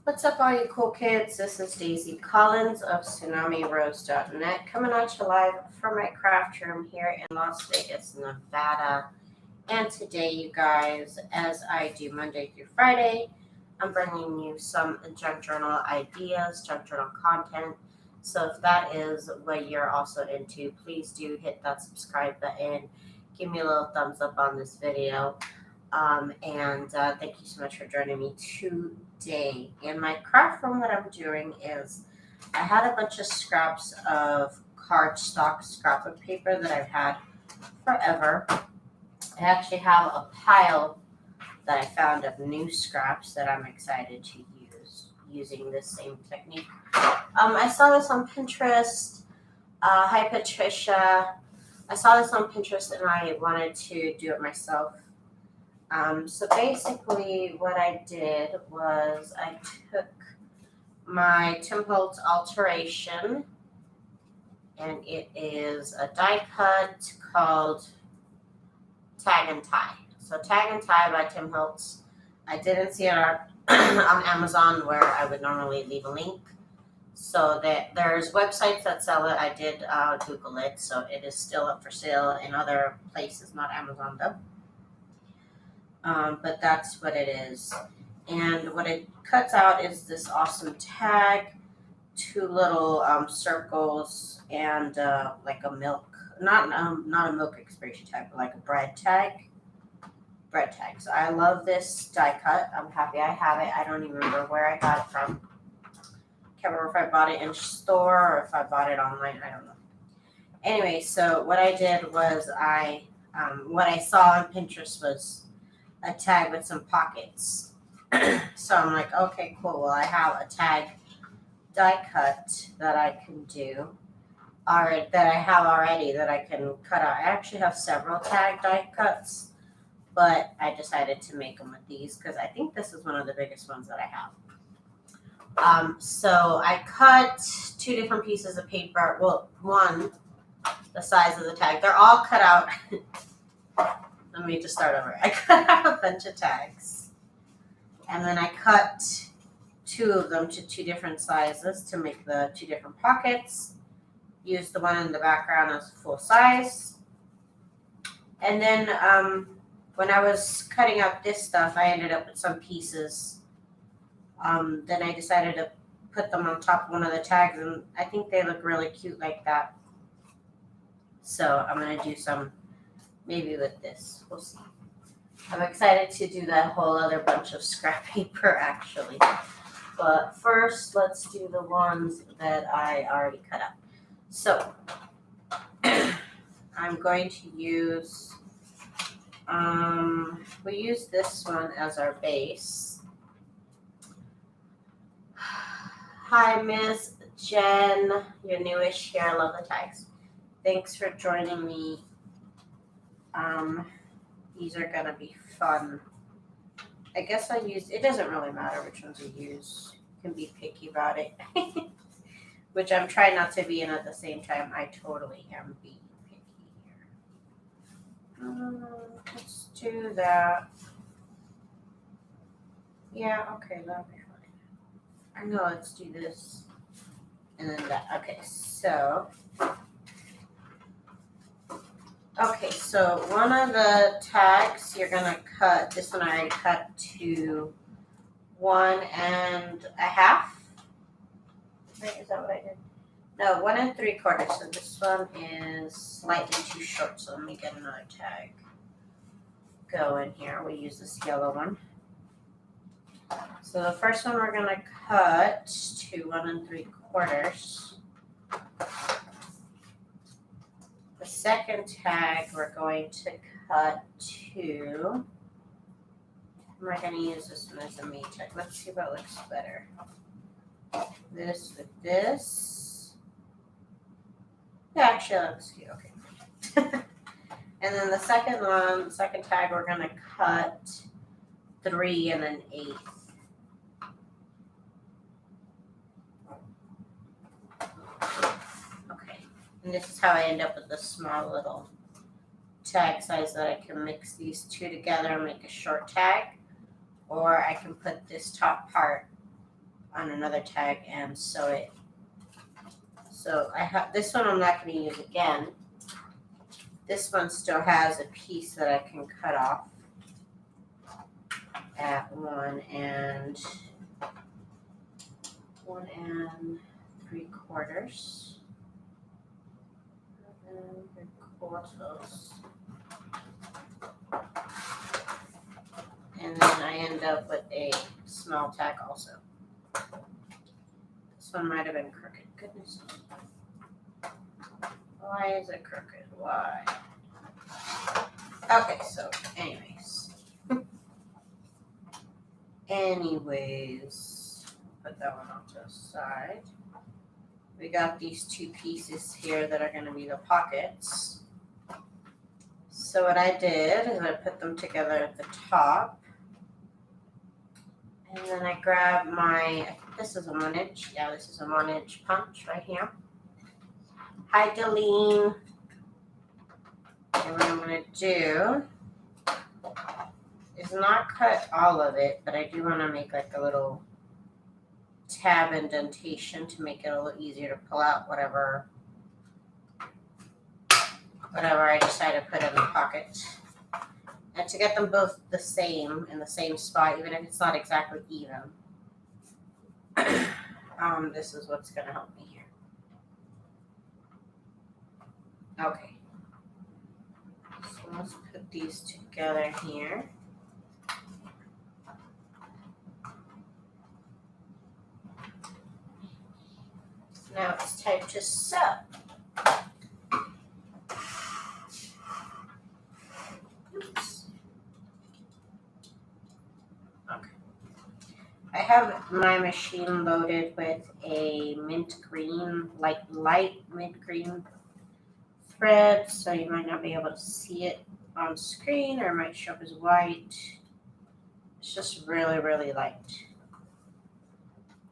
What's up, all you cool kids? This is Daisy Collins of TsunamiRose.net coming at you live from my craft room here in Las Vegas, Nevada. And today, you guys, as I do Monday through Friday, I'm bringing you some junk journal ideas, junk journal content. So if that is what you're also into, please do hit that subscribe button. Give me a little thumbs up on this video. Thank you so much for joining me today. In my craft room, what I'm doing is I had a bunch of scraps of cardstock scrapbook paper that I've had forever. I actually have a pile that I found of new scraps that I'm excited to use using this same technique. I saw this on Pinterest. Hi, Patricia. I saw this on Pinterest and I wanted to do it myself. So basically what I did was I took my Holtz Alteration, and it is a die cut called Tag and Tie. So Tag and Tie by Holtz. I didn't see it on Amazon where I would normally leave a link. So that there's websites that sell it. I did Google it, so it is still up for sale in other places, not Amazon though. But that's what it is. And what it cuts out is this awesome tag, two little circles, and like a milk, not a milk expiration tag, but like a bread tag. So I love this die cut. I'm happy I have it. I don't even remember where I got it from. Can't remember if I bought it in store or if I bought it online. I don't know. Anyway, so what I did was what I saw on Pinterest was a tag with some pockets. So I'm like, okay, cool. Well, I have a tag die cut that I can do, or that I have already that I can cut out. I actually have several tag die cuts, but I decided to make them with these because I think this is one of the biggest ones that I have. So I cut two different pieces of paper. Well, one, the size of the tag. They're all cut out. Let me just start over. I cut out a bunch of tags, and then I cut two of them to two different sizes to make the two different pockets. Used the one in the background as full size. And then when I was cutting out this stuff, I ended up with some pieces. Then I decided to put them on top of one of the tags, and I think they look really cute like that. So I'm going to do some maybe with this. We'll see. I'm excited to do that whole other bunch of scrap paper, actually. But first, let's do the ones that I already cut out. So, I'm going to use, we use this one as our base. Hi, Miss Jen. You're newish here. I love the tags. Thanks for joining me. These are gonna be fun. I guess I use, it doesn't really matter which ones you use. You can be picky about it. Which I'm trying not to be, and at the same time, I totally am being picky here. Let's do that. Yeah, okay, that'll be fine. I know, let's do this. And then that. Okay, so one of the tags you're going to cut, this one I cut to 1 1/2. Right, is that what I did? No, 1 3/4. So this one is slightly too short, so let me get another tag going here. We use this yellow one. So the first one we're going to cut to 1 3/4. The second tag we're going to cut to, am I going to use this one as a main tag? Let's see what looks better. This with this. Yeah, actually that looks cute. Okay. And then the second tag we're going to cut 3 1/8. And this is how I end up with this small little tag size that I can mix these two together and make a short tag. Or I can put this top part on another tag and sew it. So I have this one I'm not going to use again. This one still has a piece that I can cut off at 1 and 3/4. And 3/4. And then I end up with a small tag also. This one might have been crooked. Goodness. Why is it crooked? Why? Okay, so anyways, put that one off to the side. We got these two pieces here that are going to be the pockets. So what I did is I put them together at the top. And then I grab this is a 1-inch. Yeah, this is a 1-inch punch right here. Hi, Deline. And what I'm going to do is not cut all of it, but I do want to make like a little tab indentation to make it a little easier to pull out whatever I decide to put in the pocket. And to get them both the same, in the same spot, even if it's not exactly even. This is what's going to help me here. Okay. So let's put these together here. Now it's time to sew. Oops. Okay. I have my machine loaded with a mint green, like light mint green thread, so you might not be able to see it on screen, or it might show up as white. It's just really, really light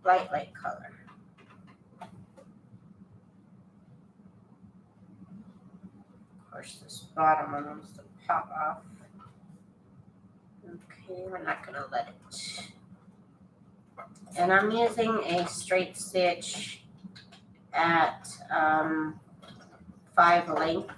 color. Of course, this bottom one wants to pop off. Okay, we're not gonna let it. And I'm using a straight stitch at 5 length.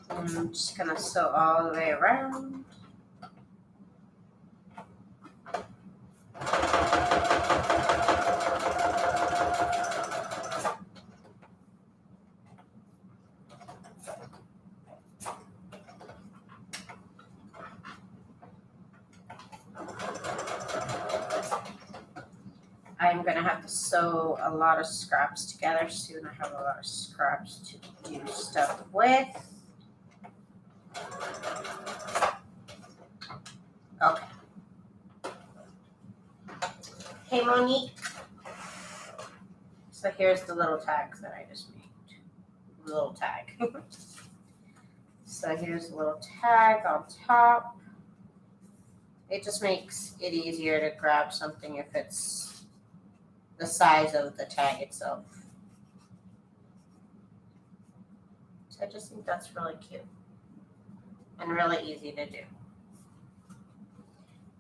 And I'm just gonna sew all the way around. I'm going to have to sew a lot of scraps together soon. I have a lot of scraps to do stuff with. Okay. Hey, Monique. So here's the little tags that I just made. Little tag. So here's a little tag on top. It just makes it easier to grab something if it's the size of the tag itself. So I just think that's really cute and really easy to do.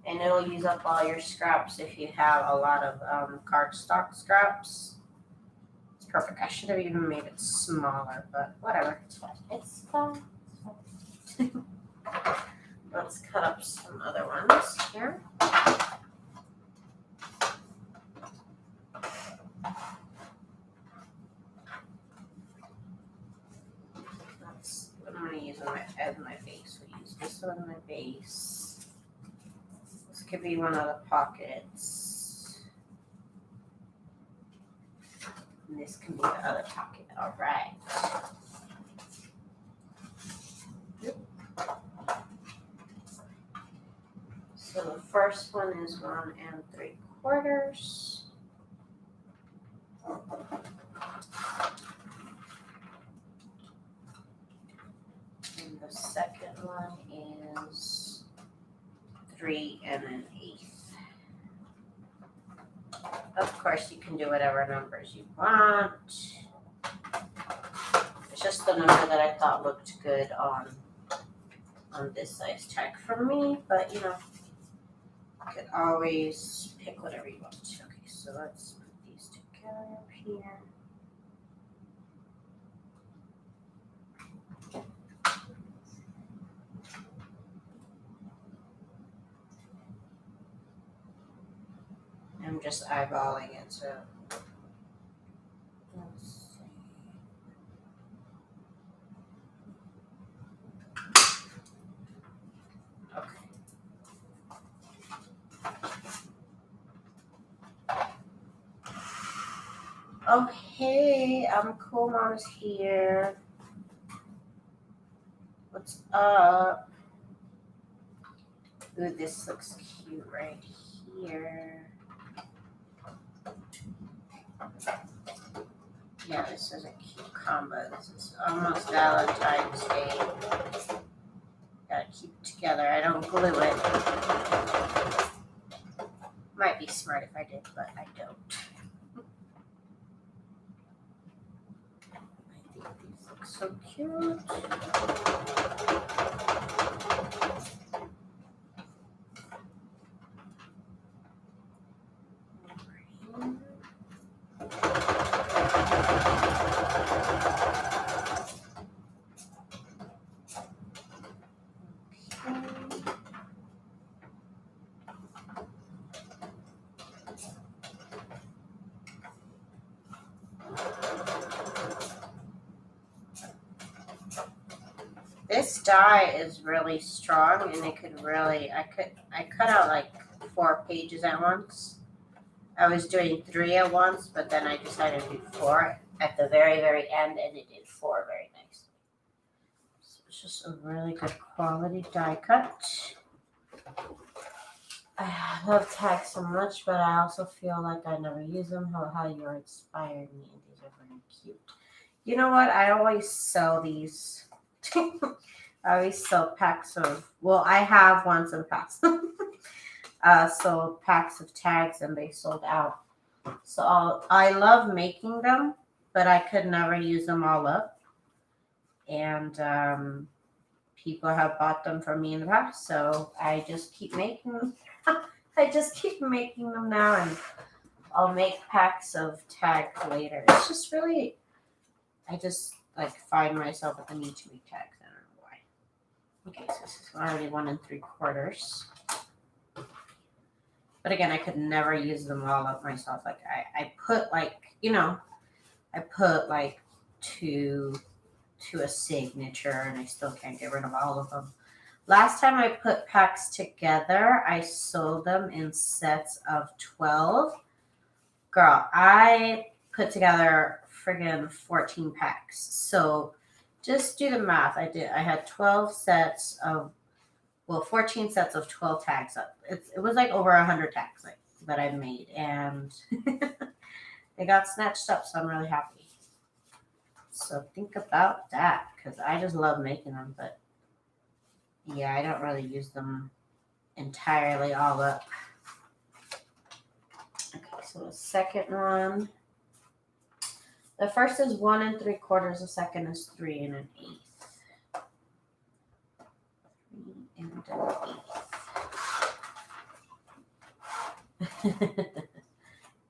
And it'll use up all your scraps if you have a lot of cardstock scraps. It's perfect. I should have even made it smaller, but whatever. It's fine. It's fine. It's fine. Let's cut up some other ones here. That's what I'm going to use as my base. We use this one as my base. This could be one of the pockets. And this can be the other pocket. All right. Yep. So the first one is 1 3/4. And the second one is 3 1/8. Of course, you can do whatever numbers you want. It's just the number that I thought looked good on this size tag for me, but you know, you could always pick whatever you want. Okay, so let's put these together up here. I'm just eyeballing it, so let's see. Okay. Oh, hey, Cool Mom's here. What's up? Ooh, this looks cute right here. Yeah, this is a cute combo. This is almost Valentine's Day. Gotta keep it together. I don't glue it. Might be smart if I did, but I don't. I think these look so cute. This die is really strong, and it could really, I cut out like 4 pages at once. I was doing 3 at once, but then I decided to do 4 at the very, very end, and it did 4 very nicely. So it's just a really good quality die cut. I love tags so much, but I also feel like I never use them. How you inspired me, and these are very cute. You know what? I always sell these. I always sell packs of, well, I have ones in packs. So packs of tags, and they sold out. So I love making them, but I could never use them all up. And people have bought them from me in the past, so I just keep making them. I just keep making them now, and I'll make packs of tags later. It's just really, I just like find myself with the need to make tags. I don't know why. Okay, so this is already 1 3/4. But again, I could never use them all up myself. Like I put like, you know, I put like 2 to a signature, and I still can't get rid of all of them. Last time I put packs together, I sold them in sets of 12. Girl, I put together friggin' 14 packs. So just do the math. I had 12 sets of, well, 14 sets of 12 tags up. It was like over 100 tags that I made, and they got snatched up, so I'm really happy. So think about that, because I just love making them, but yeah, I don't really use them entirely all up. Okay, so the second one. The first is 1 3/4. The second is 3 1/8. 3 1/8.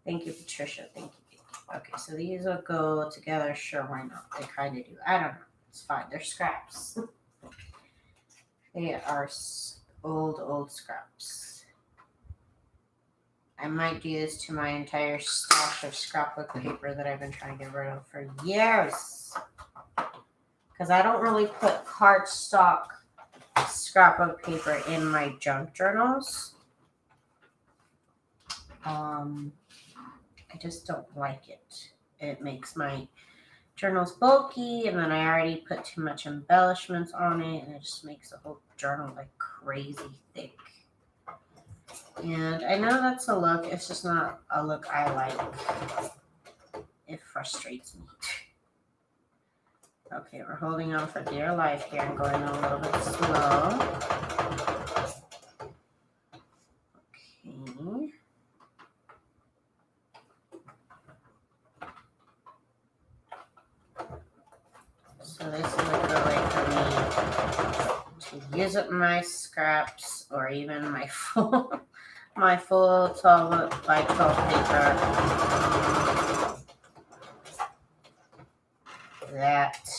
Thank you, Patricia. Thank you. Okay, so these will go together. Sure, why not? They kind of do. I don't know. It's fine. They're scraps. They are old scraps. I might do this to my entire stash of scrapbook paper that I've been trying to get rid of for years. Because I don't really put cardstock scrapbook paper in my junk journals. I just don't like it. It makes my journals bulky, and then I already put too much embellishments on it, and it just makes the whole journal like crazy thick. And I know that's a look, it's just not a look I like. It frustrates me. Okay, we're holding on for dear life here and going a little bit slow. Okay. So this is a good way for me to use up my scraps or even my full 12 by 12 paper. That.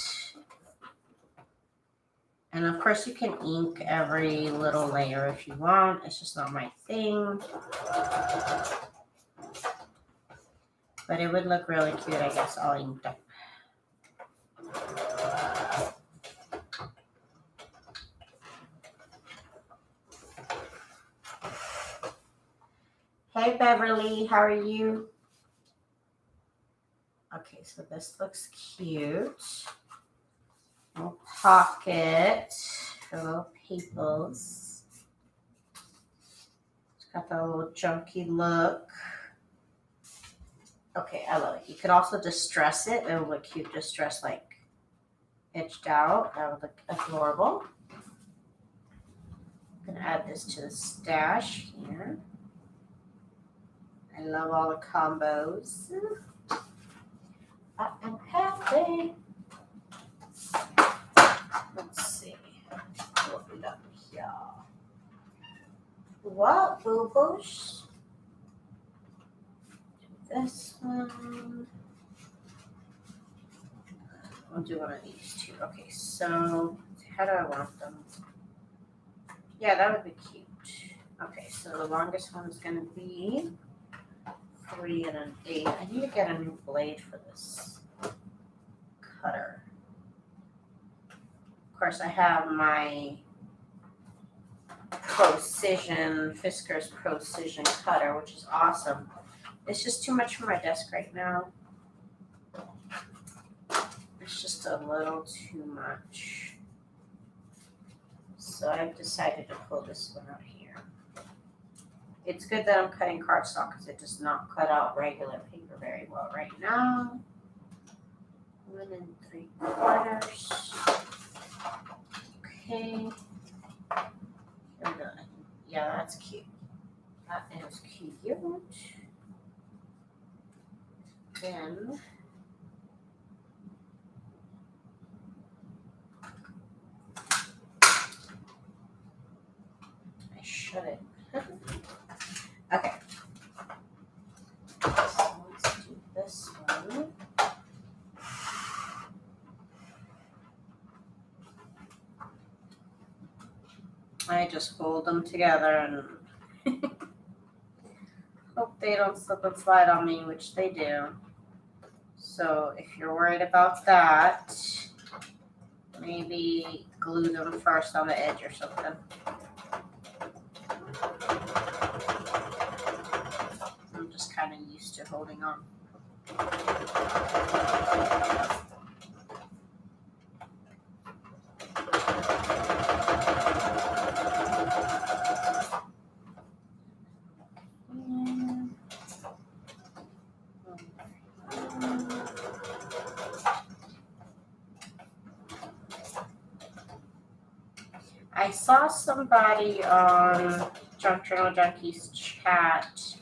And of course you can ink every little layer if you want. It's just not my thing. But it would look really cute, I guess, all inked up. Hey Beverly, how are you? Okay, so this looks cute. Little pocket for little peoples. It's got that little junky look. Okay, I love it. You could also distress it. It would look cute distressed, like etched out. That would look adorable. I'm gonna add this to the stash here. I love all the combos. I am happy. Let's see what we got here. What boo-boos? This one. I'll do one of these two. Okay, so how do I want them? Yeah, that would be cute. Okay, so the longest one is going to be 3 and an 8. I need to get a new blade for this cutter. Of course, I have my Fiskars Precision cutter, which is awesome. It's just too much for my desk right now. It's just a little too much. So I've decided to pull this one out here. It's good that I'm cutting cardstock because it does not cut out regular paper very well right now. 1 3/4. Okay. Yeah, that's cute. That is cute. Then I shut it. Okay. So let's do this one. I just fold them together and hope they don't slip and slide on me, which they do. So if you're worried about that, maybe glue them first on the edge or something. I'm just kind of used to holding on. I saw somebody on Junk Journal Junkies chat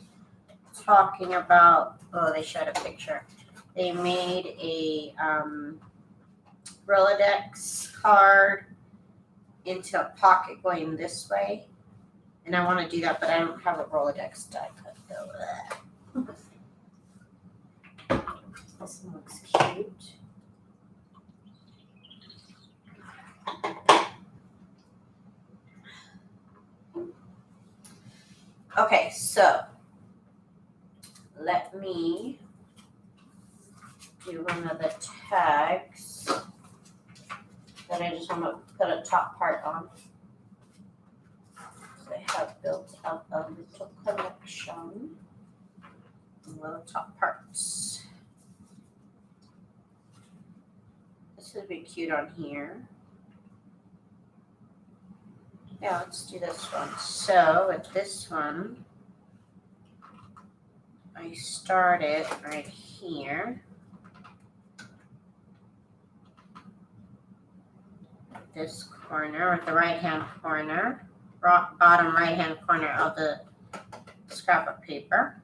talking about, oh, they showed a picture. They made a Rolodex card into a pocket going this way. And I want to do that, but I don't have a Rolodex die cut though. This one looks cute. Okay, so let me do one of the tags that I just want to put a top part on. So I have built up a little collection of little top parts. This would be cute on here. Yeah, let's do this one. So with this one, I started right here. This corner, with the right-hand corner, bottom right-hand corner of the scrap of paper.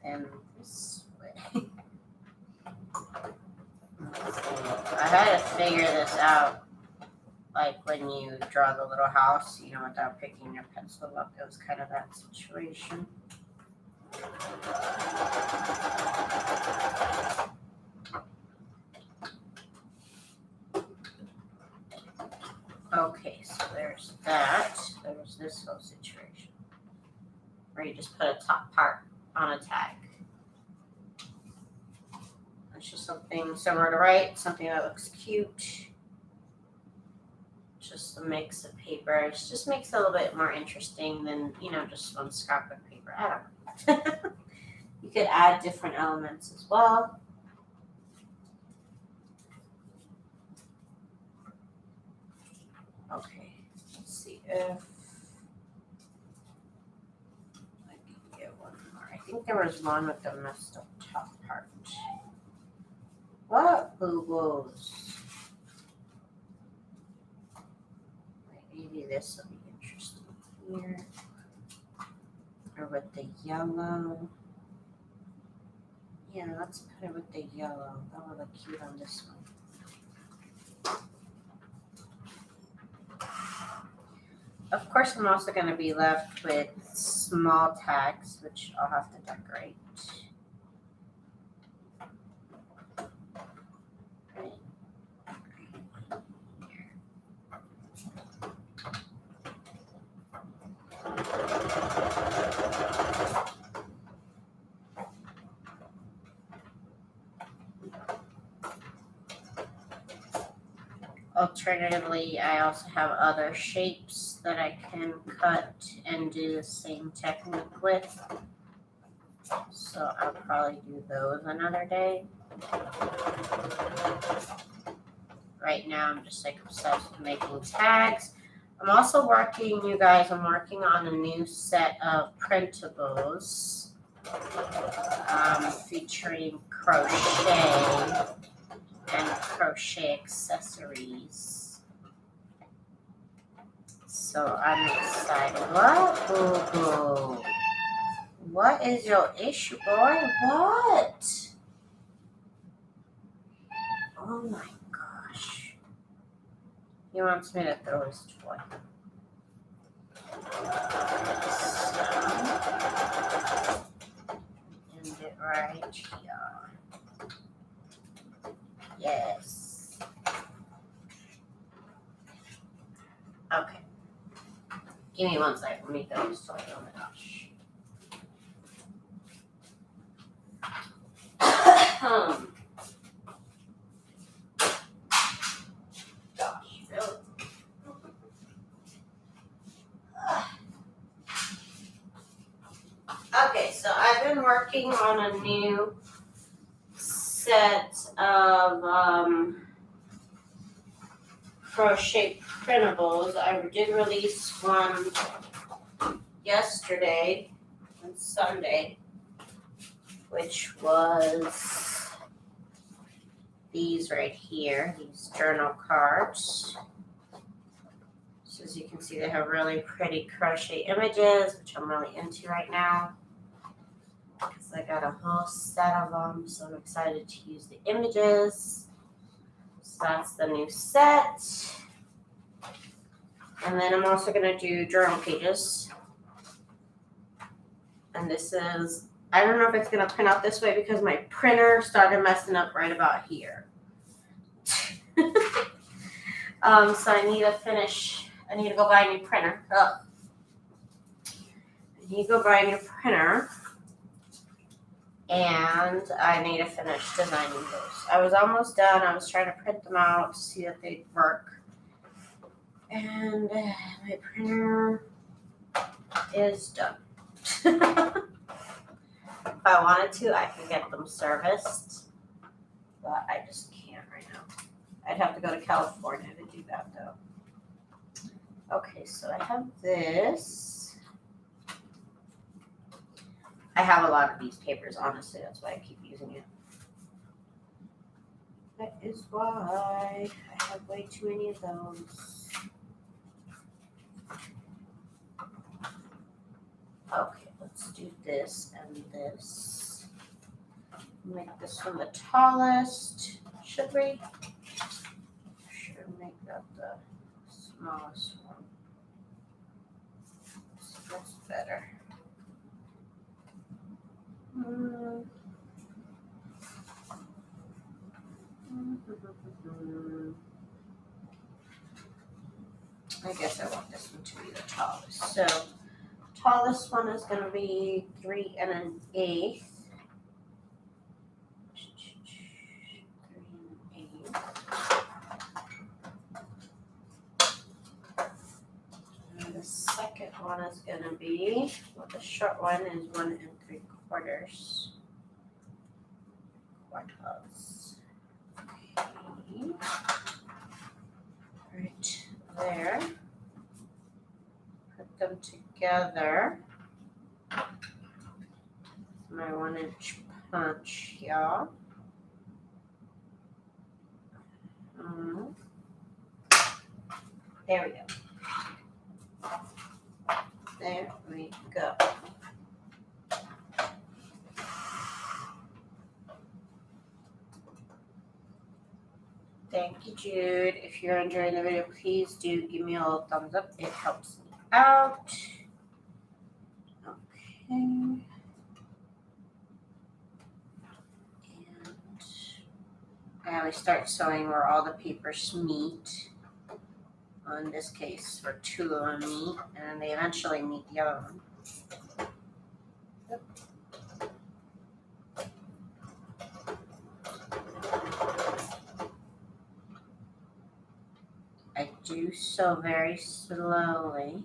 and this way. I had to figure this out, like when you draw the little house, you know, without picking your pencil up. It was kind of that situation. Okay, so there's that. There's this whole situation where you just put a top part on a tag. It's just something similar to write, something that looks cute. Just a mix of paper. It just makes it a little bit more interesting than, you know, just one scrap of paper. I don't know. You could add different elements as well. Okay, let's see if I can get one more. I think there was one with the messed up top part. What boo-boos? Maybe this will be interesting here. Or with the yellow. Yeah, let's put it with the yellow. That would look cute on this one. Of course, I'm also going to be left with small tags, which I'll have to decorate. Alternatively, I also have other shapes that I can cut and do the same technique with. So I'll probably do those another day. Right now, I'm just like obsessed with making tags. I'm also working, you guys, I'm working on a new set of printables featuring crochet and crochet accessories. So I'm excited. What, boo-boo? What is your issue, boy? What? Oh my gosh. He wants me to throw his toy. End it right here. Yes. Okay. Give me 1 second. Let me throw this toy. Oh my gosh. Gosh, really? Okay, so I've been working on a new set of crochet printables. I did release one yesterday on Sunday, which was these right here, these journal cards. So as you can see, they have really pretty crochet images, which I'm really into right now because I got a whole set of them, so I'm excited to use the images. So that's the new set. And then I'm also going to do journal pages. And this is, I don't know if it's going to print out this way because my printer started messing up right about here. So I need to finish, I need to go buy a new printer. I need to go buy a new printer. And I need to finish designing those. I was almost done. I was trying to print them out to see if they'd work. And my printer is done. If I wanted to, I could get them serviced. But I just can't right now. I'd have to go to California to do that, though. Okay, so I have this. I have a lot of these papers, honestly. That's why I keep using it. That is why I have way too many of those. Okay. let's do this and this. Make this one the tallest. Should we? Should make that the smallest one. So that's better. I guess I want this one to be the tallest. So tallest one is going to be 3 1/8. 3 1/8. And the second one is going to be, well, the short one is 1 3/4 quarters. Okay. Right there. Put them together. My 1-inch punch, y'all. There we go. There we go. Thank you, Jude. If you're enjoying the video, please do give me a little thumbs up. It helps me out. Okay. And I always start sewing where all the papers meet. Well, in this case, where 2 of them meet, and they eventually meet the other one. Yep. I do sew very slowly.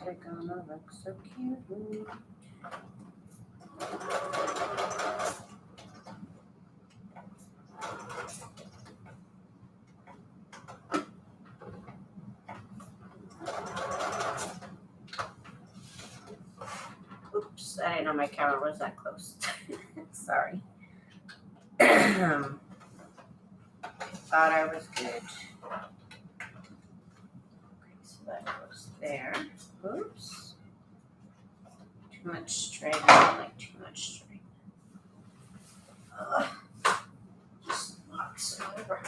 They're gonna look so cute. Oops, I didn't know my camera was that close. Sorry. Thought I was good. Okay, so that goes there. Oops. Too much string. I don't like too much string. Just knocks it over.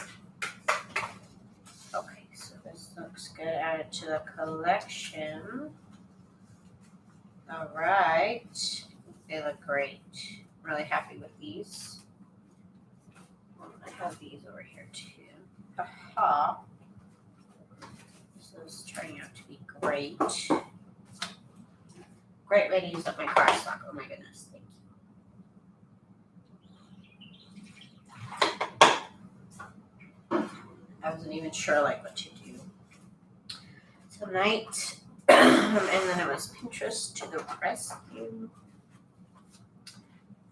Okay, so this looks good. Add it to the collection. All right. They look great. I'm really happy with these. I have these over here too. Aha. This is turning out to be great. Great way to use up my cardstock. Oh my goodness. Thank you. I wasn't even sure what to do tonight. And then it was Pinterest to the rescue.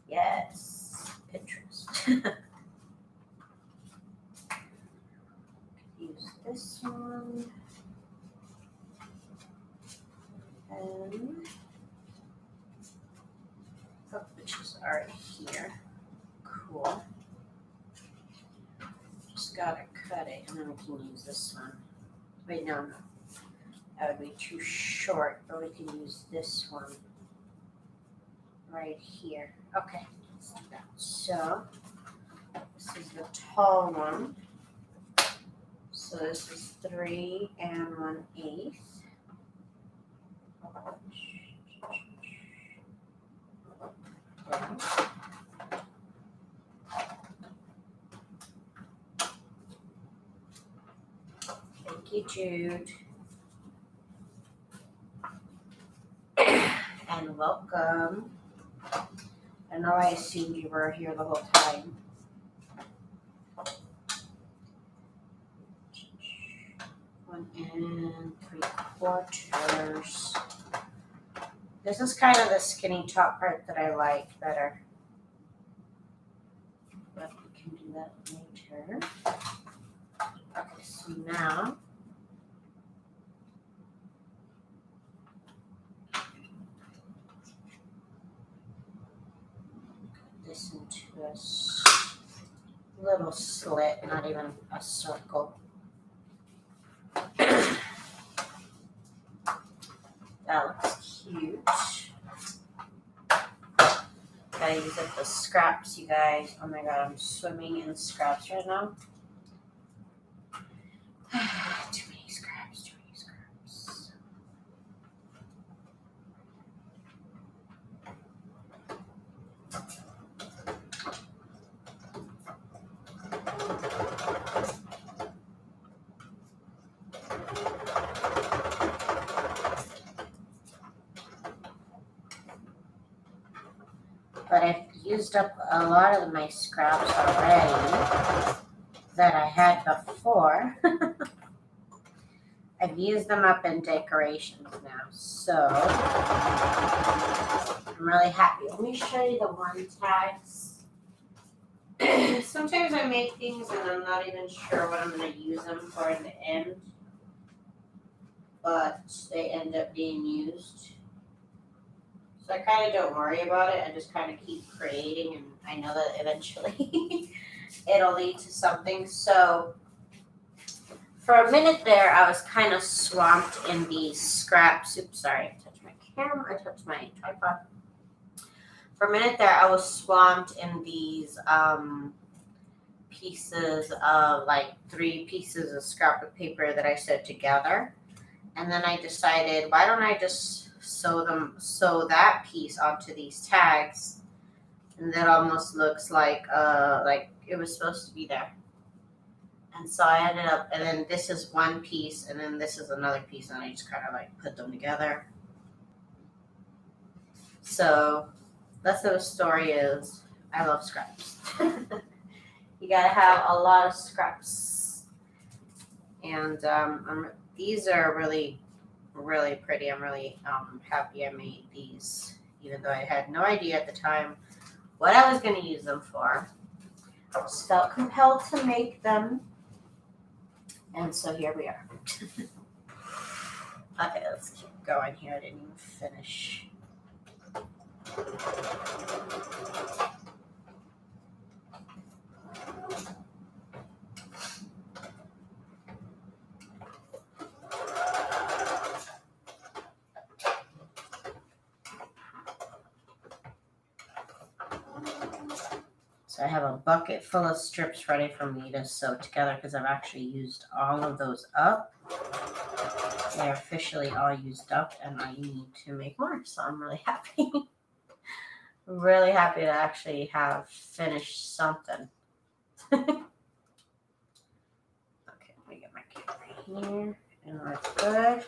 Yes, Pinterest. Use this one. And which is already here. Cool. Just gotta cut it and then we can use this one. Wait, no. That would be too short, but we can use this one right here. Okay, let's do that. So this is the tall one. So this is 3 1/8. Thank you, Jude. And welcome. I know I assumed you were here the whole time. 1 3/4. This is kind of the skinny top part that I like better. But we can do that later. Okay, so now this into a little slit, not even a circle. That looks cute. Gotta use up the scraps, you guys. Oh my god, I'm swimming in scraps right now. Too many scraps, too many scraps. But I've used up a lot of my scraps already that I had before. I've used them up in decorations now, so I'm really happy. Let me show you the one tags. Sometimes I make things and I'm not even sure what I'm going to use them for in the end, but they end up being used. So I kind of don't worry about it. I just kind of keep creating, and I know that eventually it'll lead to something. So for a minute there, I was kind of swamped in these scraps. Oops, sorry, I touched my camera. I touched my tripod. For a minute there, I was swamped in these pieces of, like, 3 pieces of scrapbook paper that I sewed together. And then I decided, why don't I just sew that piece onto these tags, and that almost looks like it was supposed to be there. And so I ended up, and then this is one piece, and then this is another piece, and I just kind of like put them together. So that's what the story is. I love scraps. You gotta have a lot of scraps, and these are really pretty. I'm really happy I made these, even though I had no idea at the time what I was going to use them for. I just felt compelled to make them, and so here we are. Okay, let's keep going here. I didn't even finish. So I have a bucket full of strips ready for me to sew together because I've actually used all of those up. They're officially all used up, and I need to make more, so I'm really happy. Really happy to actually have finished something. Okay, let me get my camera here, and that's good.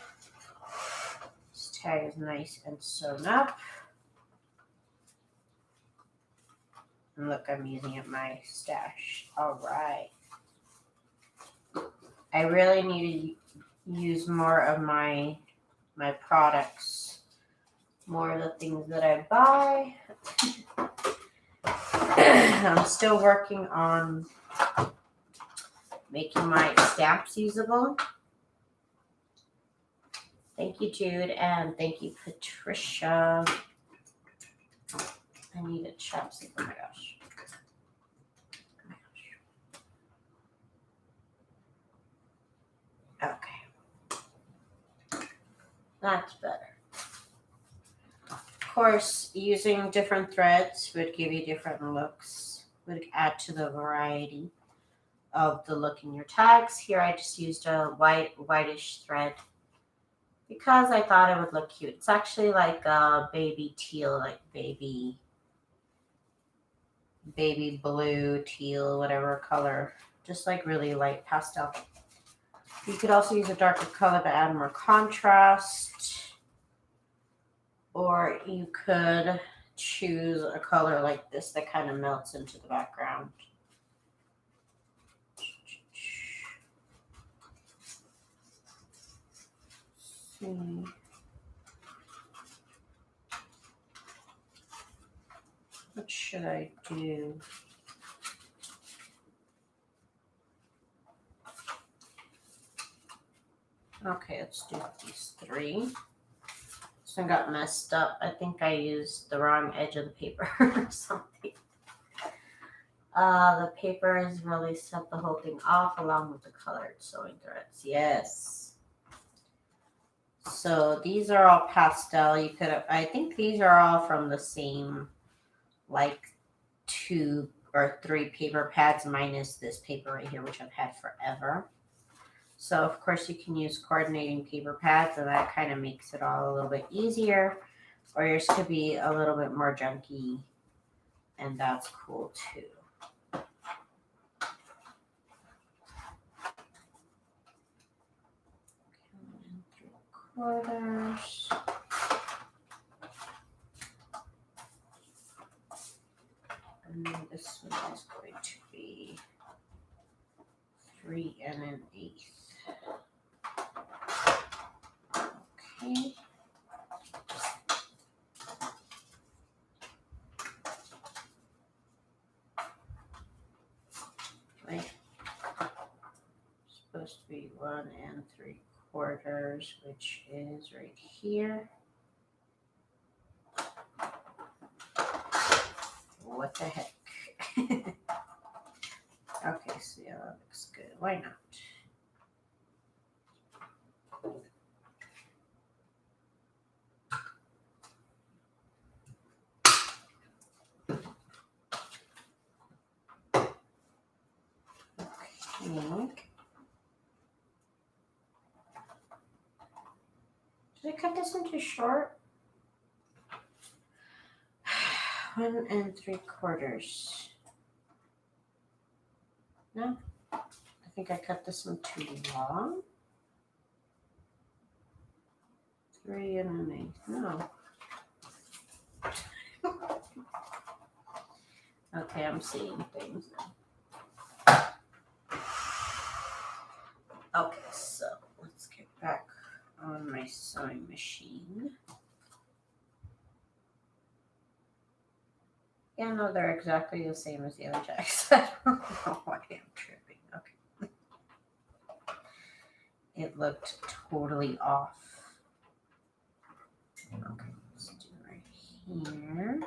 This tag is nice and sewn up. And look, I'm using up my stash. All right. I really need to use more of my products, more of the things that I buy. I'm still working on making my stamps usable. Thank you, Jude, and thank you, Patricia. I need a chapstick. Oh my gosh. Okay. That's better. Of course, using different threads would give you different looks, would add to the variety of the look in your tags. Here I just used a whitish thread because I thought it would look cute. It's actually like a baby teal, like baby blue, teal, whatever color, just like really light pastel. You could also use a darker color to add more contrast, or you could choose a color like this that kind of melts into the background. See. What should I do? Okay, let's do these 3. This one got messed up. I think I used the wrong edge of the paper or something. The paper has really set the whole thing off along with the colored sewing threads. Yes. So these are all pastel. You could have, I think these are all from the same, like 2 or 3 paper pads minus this paper right here, which I've had forever. So of course you can use coordinating paper pads, and that kind of makes it all a little bit easier. Or yours could be a little bit more junky, and that's cool too. 1 3/4. And then this one is going to be 3 1/8. Okay. Wait. Supposed to be 1 3/4, which is right here. What the heck? Okay, so yeah, that looks good. Why not? Okay. Did I cut this into short? 1 3/4. No, I think I cut this one too long. 3 1/8. No. Okay, I'm seeing things now. Okay, so let's get back on my sewing machine. Yeah, no, they're exactly the same as the other tags. I don't know why I'm tripping. Okay. It looked totally off. Okay, let's do right here.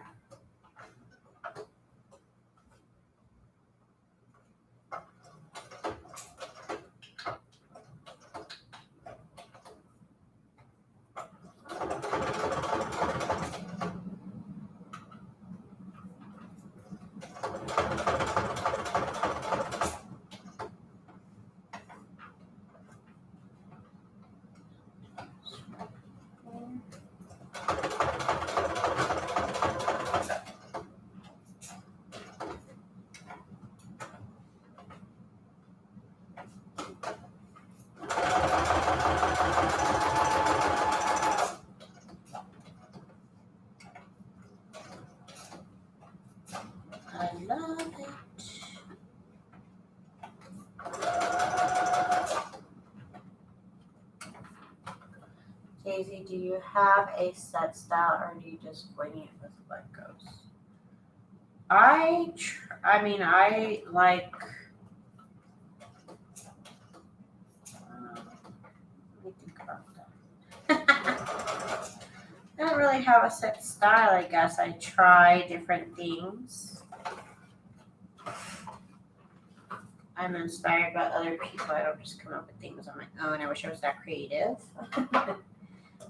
I love it. Daisy, do you have a set style, or do you just wing it with what goes? I like. Let me think about that. I don't really have a set style, I guess. I try different things. I'm inspired by other people. I don't just come up with things on my own. I wish I was that creative.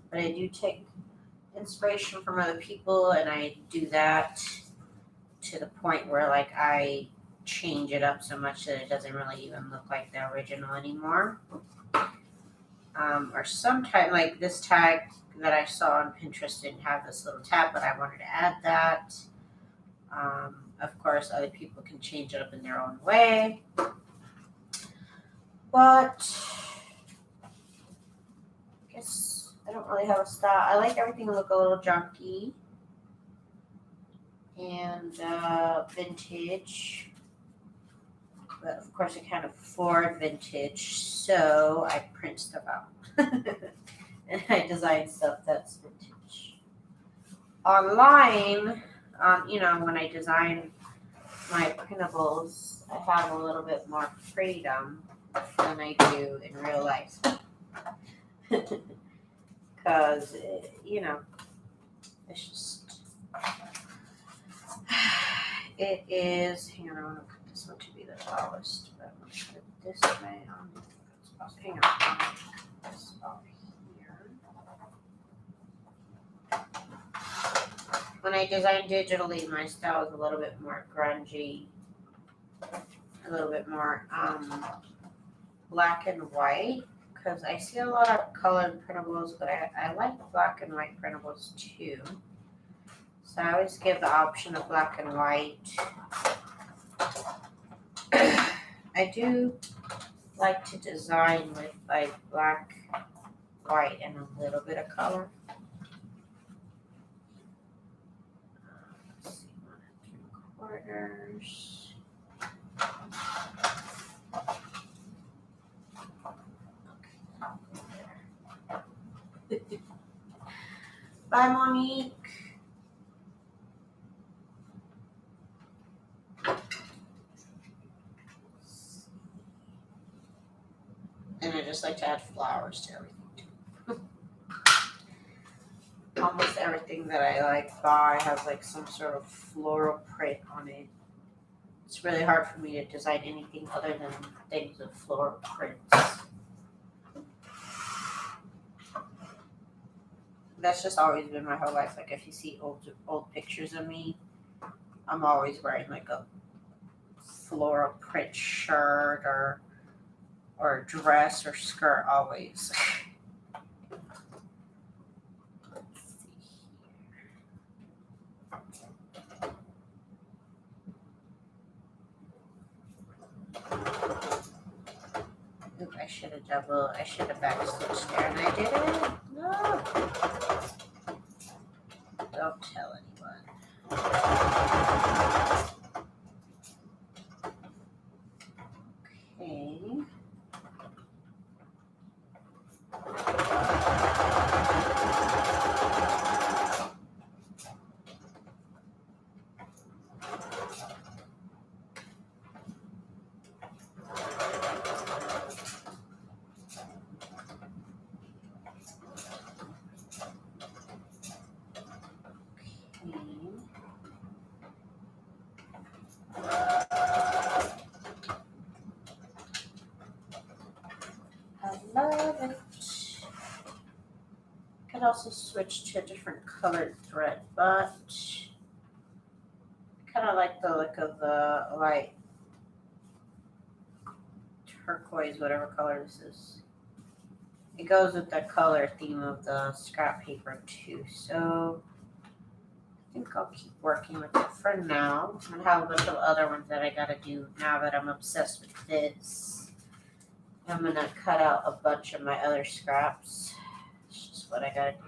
But I do take inspiration from other people, and I do that to the point where like I change it up so much that it doesn't really even look like the original anymore. Or sometimes like this tag that I saw on Pinterest didn't have this little tab, but I wanted to add that. Of course, other people can change it up in their own way. But I guess I don't really have a style. I like everything to look a little junky and vintage. But of course, I can't afford vintage, so I print stuff out. And I design stuff that's vintage. Online, you know, when I design my printables, I have a little bit more freedom than I do in real life. Because, you know, it's just, it is, hang on, I want to put this one to be the tallest, but I'm going to put it this way. Hang on, I'll put this off here. When I design digitally, my style is a little bit more grungy, a little bit more black and white, because I see a lot of colored printables, but I like black and white printables too. So I always give the option of black and white. I do like to design with like black, white, and a little bit of color. Let's see, 1 3/4. Okay. Bye, Monique. And I just like to add flowers to everything too. Almost everything that I like buy has like some sort of floral print on it. It's really hard for me to design anything other than things with floral prints. That's just always been my whole life. Like if you see old pictures of me, I'm always wearing like a floral print shirt or dress or skirt always. Let's see here. Oop, I should have backstitched there and I didn't. No. Don't tell anyone. Okay. I love it. Could also switch to a different colored thread, but I kind of like the look of the light turquoise, whatever color this is. It goes with the color theme of the scrap paper too, so I think I'll keep working with it for now. I'm gonna have a bunch of other ones that I gotta do now that I'm obsessed with this. I'm gonna cut out a bunch of my other scraps. It's just what I gotta do.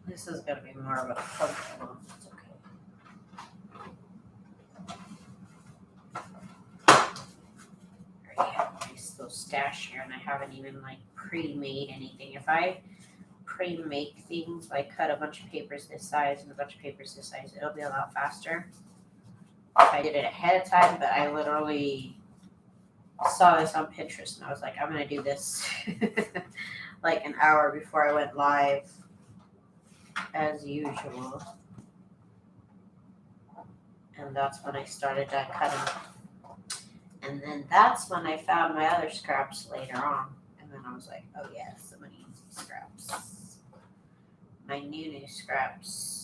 This is gonna be more of a funky one. It's okay. I already have a nice little stash here, and I haven't even like pre-made anything. If I pre-make things, like cut a bunch of papers this size and a bunch of papers this size, it'll be a lot faster. If I did it ahead of time, but I literally saw this on Pinterest, and I was like, I'm gonna do this like an hour before I went live, as usual. And that's when I started cutting. And then that's when I found my other scraps later on. And then I was like, oh yes, I'm gonna use these scraps. My new scraps.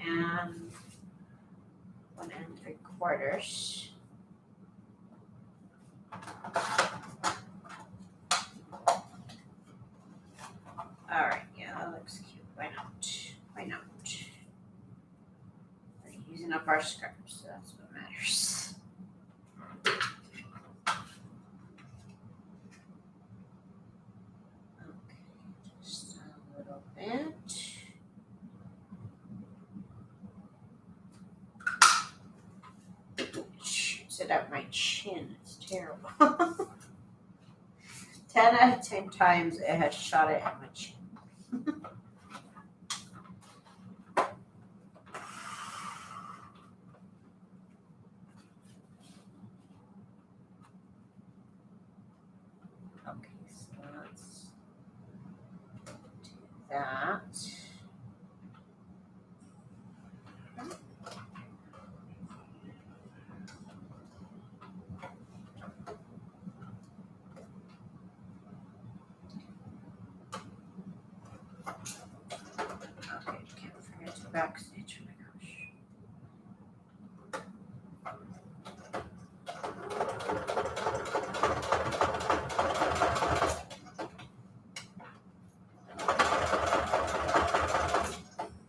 And 1 3/4. up our scraps, so that's what matters. Okay, just a little bit. Shoots it at my chin. It's terrible. 10 out of 10 times it has shot it at my chin. Okay, so let's do that. Okay, can't forget to backstage. Oh my gosh.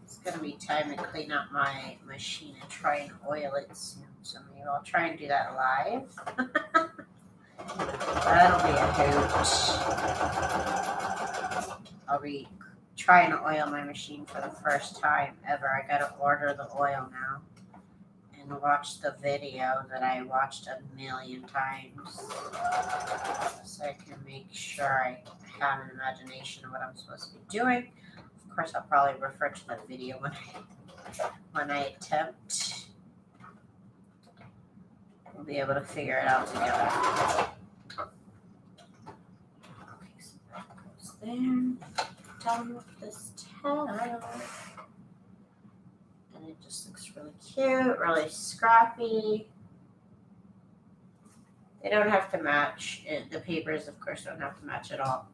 It's gonna be time to clean up my machine and try and oil it soon. So maybe I'll try and do that live. That'll be a hoot. I'll be trying to oil my machine for the first time ever. I gotta order the oil now and watch the video that I watched a million times so I can make sure I have an imagination of what I'm supposed to be doing. Of course, I'll probably refer to the video when I attempt. We'll be able to figure it out together. Okay, so that goes there. Done with this tab. And it just looks really cute, really scrappy. They don't have to match. The papers, of course, don't have to match at all.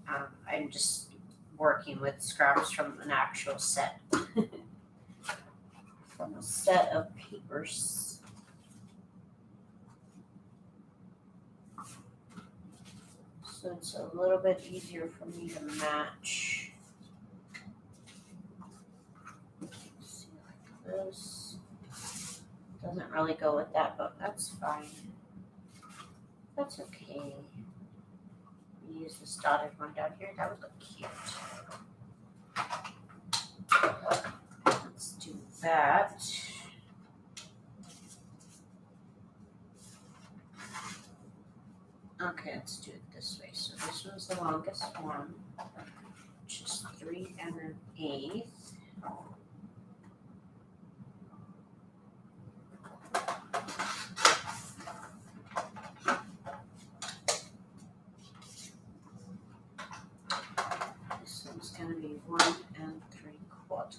I'm just working with scraps from an actual set. From a set of papers. So it's a little bit easier for me to match. See, like this. Doesn't really go with that, but that's fine. That's okay. Use this dotted one down here. That would look cute. Let's do that. Okay, let's do it this way. So this one's the longest one, which is 3 1/8. This one's going to be 1 3/4.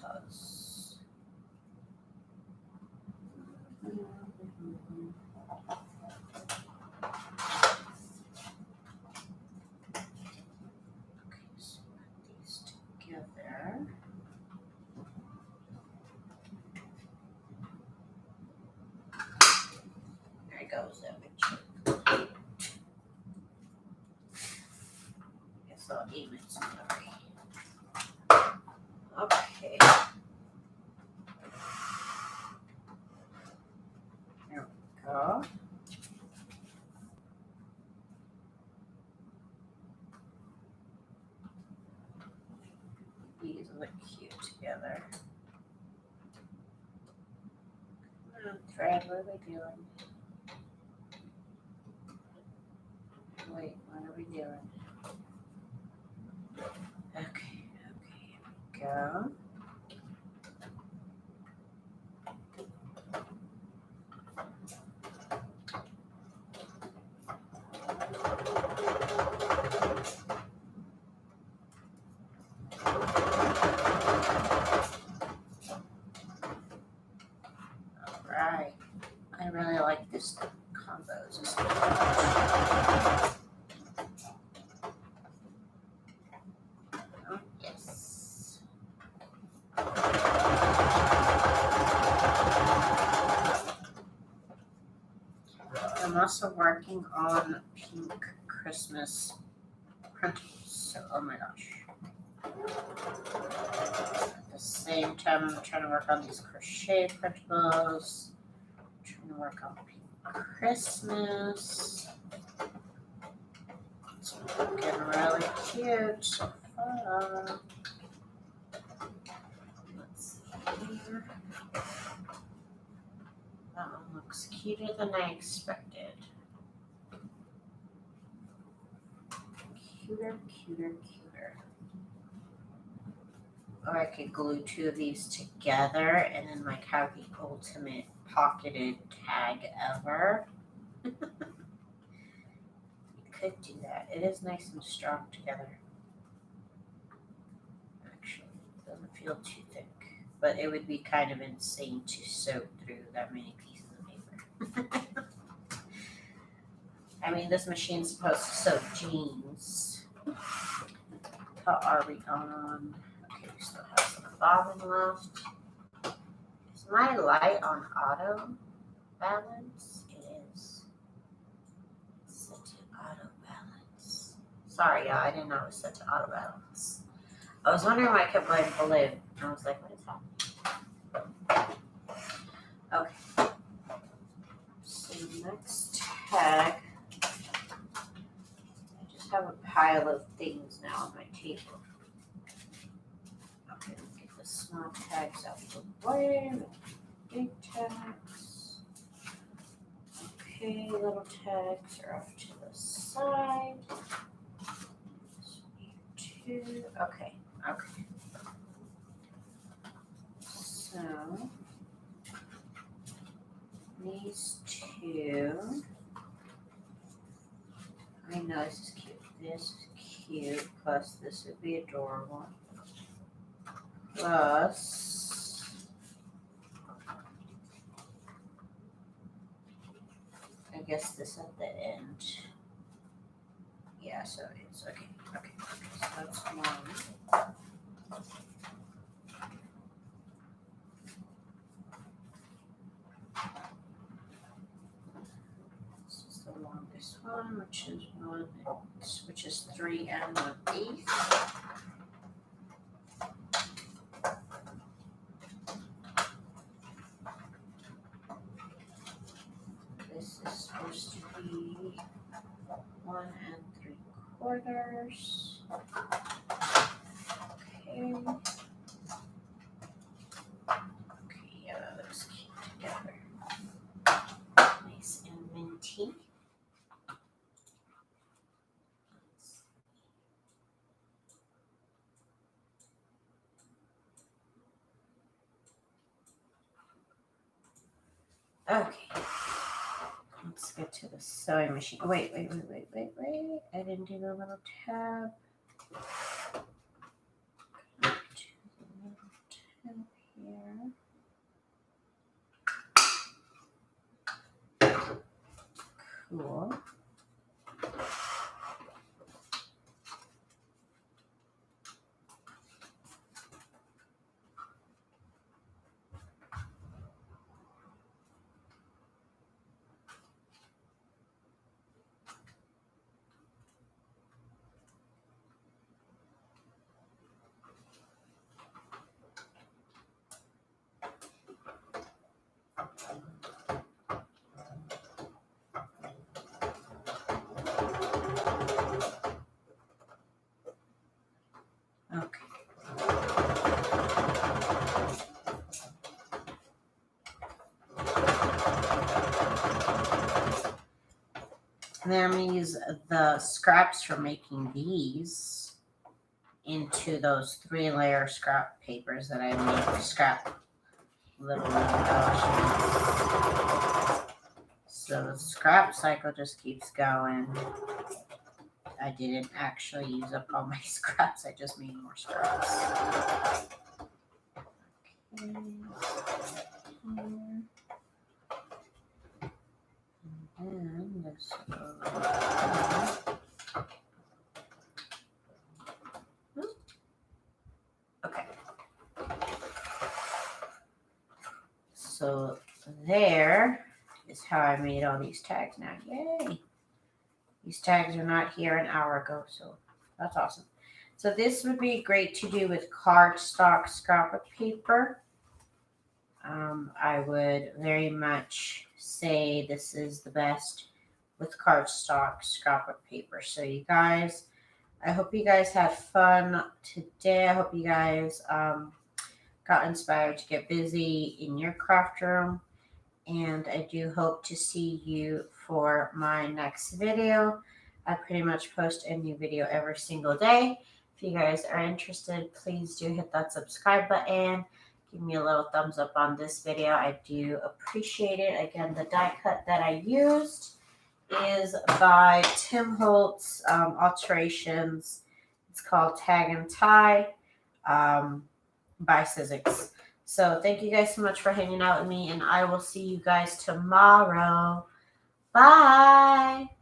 Goes that picture. Guess I'll aim it somewhere. Okay. There we go. These look cute together. Thread, what are we doing? Wait, what are we doing? Okay, here we go. All right. I really like this combos. I'm also working on pink Christmas printables. So, oh my gosh. the same time, I'm trying to work on these crochet printables. I'm trying to work on Pink Christmas. It's looking really cute so far. Let's see here. That one looks cuter than I expected. Cuter, cuter, cuter. Or I could glue two of these together and then like have the ultimate pocketed tag ever. You could do that. It is nice and strong together. Actually, it doesn't feel too thick. But it would be kind of insane to sew through that many pieces of paper. I mean, this machine's supposed to sew jeans. How are we on? Okay, we still have some bobbin left. Is my light on auto balance? It is. It's set to auto balance. Sorry, y'all. I didn't know it was set to auto balance. I was wondering why I kept going blue. I was like, what is happening? Okay. So next tag. I just have a pile of things now on my table. Okay, let's get the small tags out of the way. Big tags. Okay, little tags are off to the side. Two. Okay. Okay. So these two. I know this is cute. This is cute. Plus, this would be adorable. Plus, I guess this at the end. Yeah, so it's okay. Okay. So that's one. This is the longest one, which is 3 1/8. This is supposed to be 1 3/4. Okay. Okay, yeah, that looks cute together. Nice and minty. Okay. Let's get to the sewing machine. Oh, wait. I didn't do the little tab. Go to the little tab here. Cool. And then I'm going to use the scraps for making these into those 3-layer scrap papers that I made. Scrap little embellishments. So the scrap cycle just keeps going. I didn't actually use up all my scraps. I just made more scraps. Okay. And this okay. So there is how I made all these tags now. Yay! These tags are not here an hour ago, so that's awesome. So this would be great to do with cardstock scrapbook paper. I would very much say this is the best with cardstock scrapbook paper. So you guys, I hope you guys had fun today. I hope you guys got inspired to get busy in your craft room. And I do hope to see you for my next video. I pretty much post a new video every single day. If you guys are interested, please do hit that subscribe button. Give me a little thumbs up on this video. I do appreciate it. Again, the die cut that I used is by Holtz, Alterations. It's called Tag and Tie by Sizzix. So thank you guys so much for hanging out with me, and I will see you guys tomorrow. Bye.